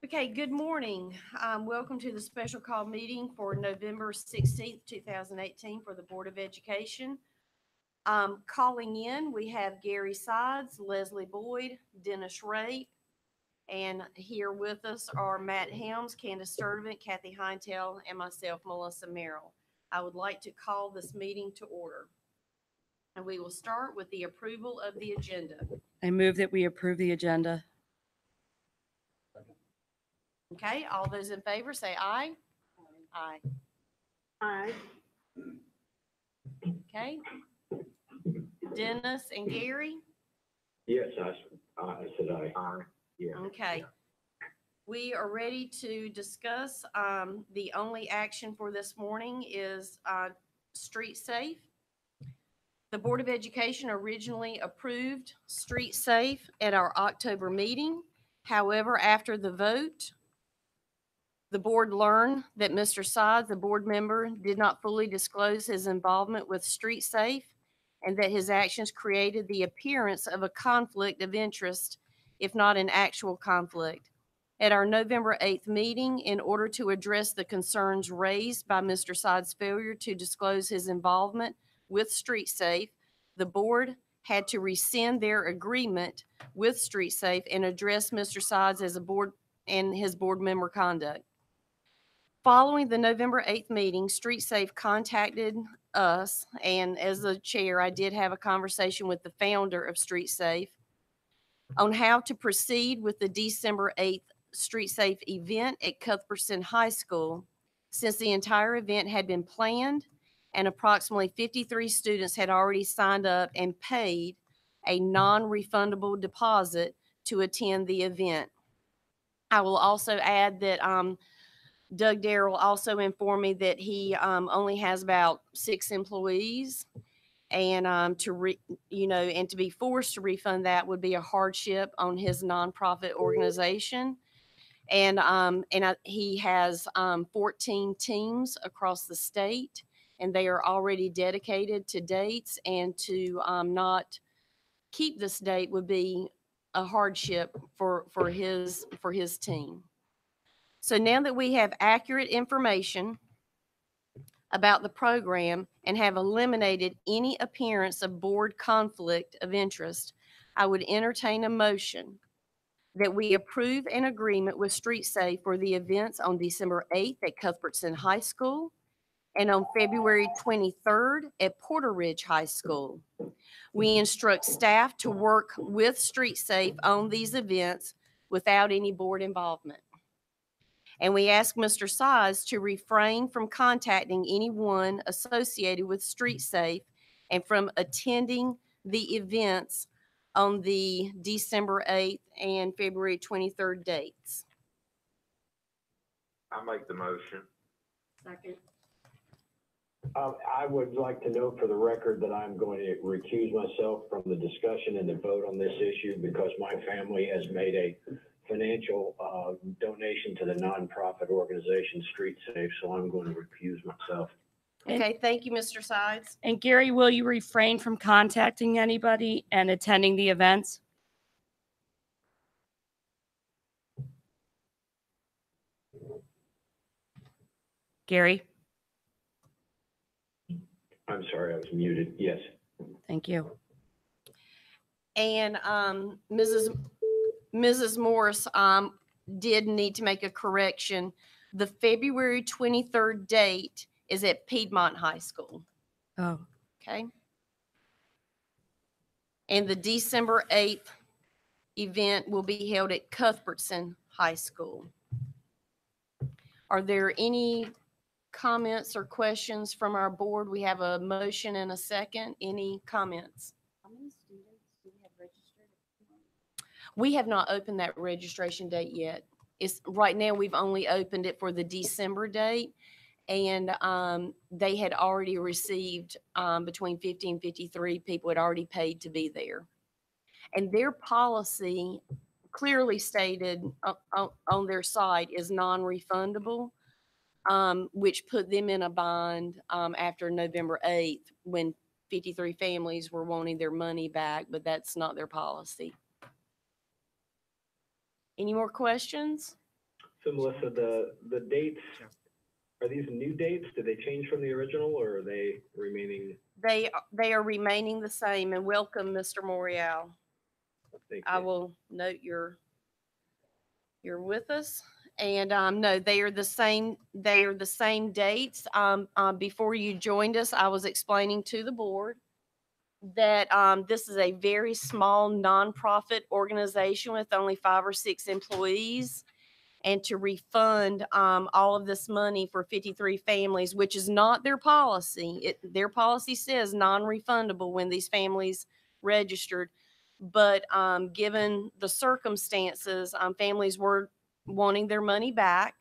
Okay, good morning. Welcome to the special call meeting for November 16th, 2018 for the Board of Education. Calling in, we have Gary Sides, Leslie Boyd, Dennis Rape, and here with us are Matt Helms, Candace Sturdivant, Kathy Heintel, and myself, Melissa Merrill. I would like to call this meeting to order. And we will start with the approval of the agenda. I move that we approve the agenda. Okay, all those in favor say aye. Aye. Aye. Okay. Dennis and Gary? Yes, I said aye. Yeah. Okay. We are ready to discuss. The only action for this morning is Street Safe. The Board of Education originally approved Street Safe at our October meeting. However, after the vote, the board learned that Mr. Sides, the board member, did not fully disclose his involvement with Street Safe and that his actions created the appearance of a conflict of interest, if not an actual conflict. At our November 8th meeting, in order to address the concerns raised by Mr. Sides' failure to disclose his involvement with Street Safe, the board had to rescind their agreement with Street Safe and address Mr. Sides as a board and his board member conduct. Following the November 8th meeting, Street Safe contacted us, and as the chair, I did have a conversation with the founder of Street Safe on how to proceed with the December 8th Street Safe event at Cuthbertson High School, since the entire event had been planned and approximately 53 students had already signed up and paid a non-refundable deposit to attend the event. I will also add that Doug Darrell also informed me that he only has about 6 employees, and and to be forced to refund that would be a hardship on his nonprofit organization. And he has 14 teams across the state, and they are already dedicated to dates, and to not keep this date would be a hardship for his team. So now that we have accurate information about the program and have eliminated any appearance of board conflict of interest, I would entertain a motion that we approve an agreement with Street Safe for the events on December 8th at Cuthbertson High School and on February 23rd at Porter Ridge High School. We instruct staff to work with Street Safe on these events without any board involvement. And we ask Mr. Size to refrain from contacting anyone associated with Street Safe and from attending the events on the December 8th and February 23rd dates. I make the motion. Second. I would like to note for the record that I'm going to recuse myself from the discussion and the vote on this issue because my family has made a financial donation to the nonprofit organization Street Safe, so I'm going to recuse myself. Okay, thank you, Mr. Sides. And Gary, will you refrain from contacting anybody and attending the events? Gary? I'm sorry, I was muted. Yes. Thank you. And Mrs. Morris did need to make a correction. The February 23rd date is at Piedmont High School. Oh, Okay. And the December 8th event will be held at Cuthbertson High School. Are there any comments or questions from our board? We have a motion and a second. Any comments? How many students do we have registered? We have not opened that registration date yet. It's right now we've only opened it for the December date, and they had already received between 50 and 53 people had already paid to be there. And their policy clearly stated on their site is non-refundable, which put them in a bind after November 8th when 53 families were wanting their money back, but that's not their policy. Any more questions? So Melissa, the dates, are these new dates? Did they change from the original or are they remaining? They are remaining the same, and welcome, Mr. Morial. Thank I you. will note you're with us. And no, they are the same. They are the same dates. Before you joined us, I was explaining to the board that this is a very small nonprofit organization with only 5 or 6 employees, and to refund all of this money for 53 families, which is not their policy. Their policy says non-refundable when these families registered. But given the circumstances, families were wanting their money back.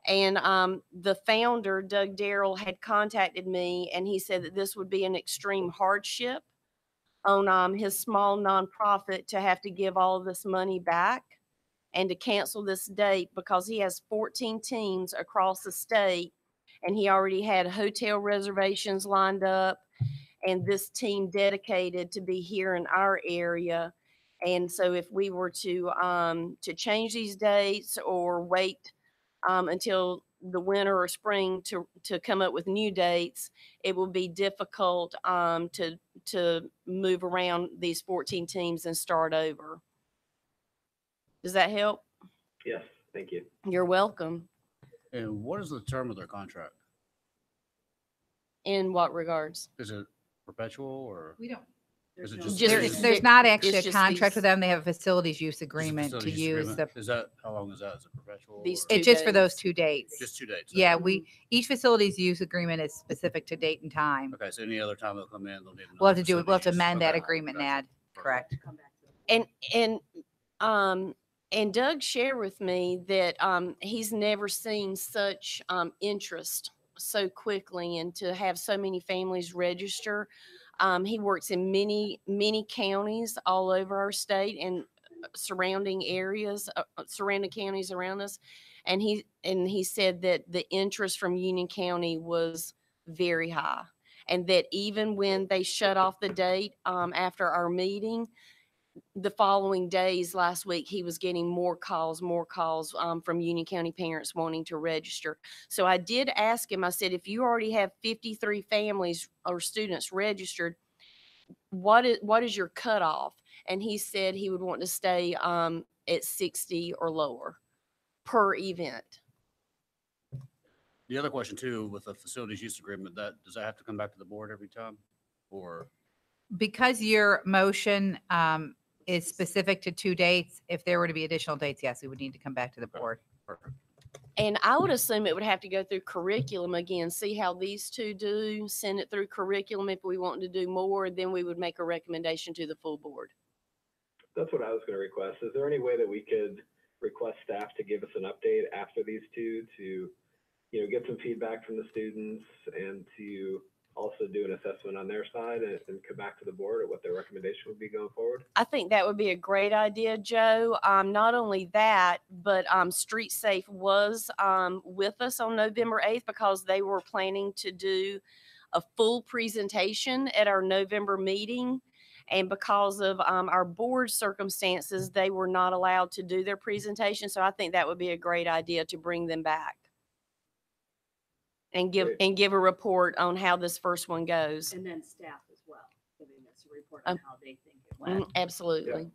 And the founder, Doug Darrell, had contacted me, and he said that this would be an extreme hardship on his small nonprofit to have to give all of this money back and to cancel this date because he has 14 teams across the state, and he already had hotel reservations lined up and this team dedicated to be here in our area. And so if we were to change these dates or wait until the winter or spring to come up with new dates, it will be difficult to move around these 14 teams and start over. Does that help? Yes, thank you. You're welcome. And what is the term of their contract? In what regards? Is it perpetual or We don't. is it Just- just? There's not it's actually a just contract these- with them. They have a facilities use just a agreement to facilities use agreement? the, Is that, how long is that? Is it perpetual? These or- two it's just for those days. 2 dates. Just 2 dates? Yeah, okay. each facilities use agreement is specific to date and time. Okay, so any other time they'll come in, they'll need. We'll have to another we'll have to facilities use. amend that Okay, agreement, gotcha. Nad. Correct. And Doug shared with me that he's never seen such interest so quickly and to have so many families register. He works in many counties all over our state and surrounding areas, surrounding counties around us. And he said that the interest from Union County was very high, and that even when they shut off the date after our meeting, the following days last week, he was getting more calls from Union County parents wanting to register. So I did ask him, I said, if you already have 53 families or students registered, what is your cutoff? And he said he would want to stay at 60 or lower per event. The other question too, with the facilities use agreement, does that have to come back to the board every time? Or, Because your motion is specific to 2 dates, if there were to be additional dates, yes, we would need to come back to the Okay. board. perfect. And I would assume it would have to go through curriculum again, see how these two do, send it through curriculum. If we want to do more, then we would make a recommendation to the full board. That's what I was going to request. Is there any way that we could request staff to give us an update after these two to, get some feedback from the students and to also do an assessment on their side and come back to the board at what their recommendation would be going forward? I think that would be a great idea, Joe. Not only that, but Street Safe was with us on November 8th because they were planning to do a full presentation at our November meeting. And because of our board circumstances, they were not allowed to do their presentation. So I think that would be a great idea to bring them back and give a report on how this first one goes. And then staff as well, giving us a report on how they think it went. Absolutely.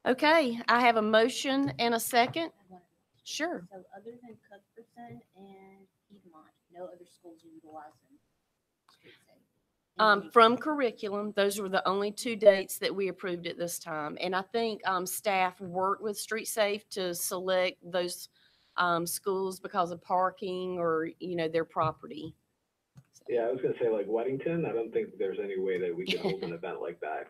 Okay, I have a motion and a second. Sure. So other than Cuthbertson and Piedmont, no other schools utilizing street safe? From curriculum, those were the only 2 dates that we approved at this time. And I think staff worked with Street Safe to select those schools because of parking or, their property. So, Yeah, I was going to say like Weddington. I don't think there's any way that we can hold an event like that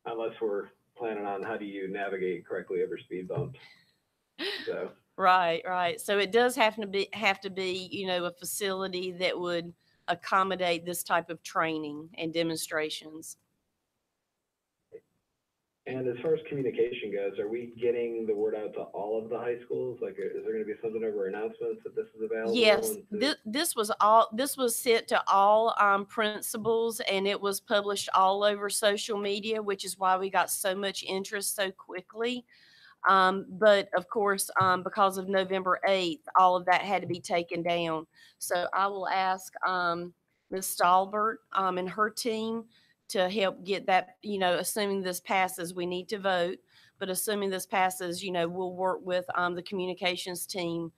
unless we're planning on how do you navigate correctly over speed bumps. So. Right. So it does have to be, a facility that would accommodate this type of training and demonstrations. And as far as communication goes, are we getting the word out to all of the high schools? Like, is there going to be something over announcements that this is available? Yes, this was sent to all principals, and it was published all over social media, which is why we got so much interest so quickly. But of course, because of November 8th, all of that had to be taken down. So I will ask Ms. Stallbert and her team to help get that, assuming this passes, we need to vote. But assuming this passes, we'll work with the communications team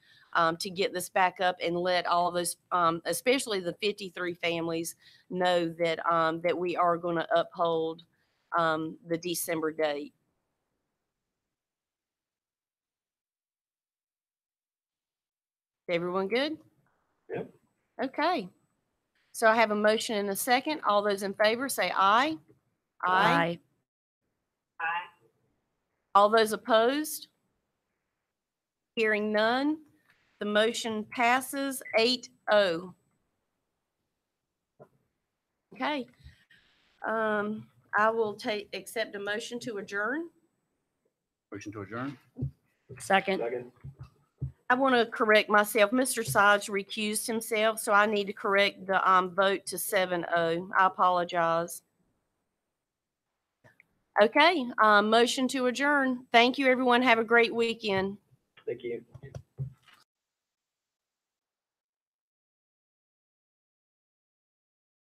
to get this back up and let all of those, especially the 53 families, know that that we are going to uphold the December date. Everyone good? Yep. Okay. So I have a motion and a second. All those in favor say aye. Aye. All those opposed? Hearing none, the motion passes 8-0. Okay. I will accept a motion to adjourn. Motion to adjourn? Second. Second. I want to correct myself. Mr. Sodge recused himself, so I need to correct the vote to 7-0. I apologize. Okay, motion to adjourn. Thank you, everyone. Have a great weekend. Thank you.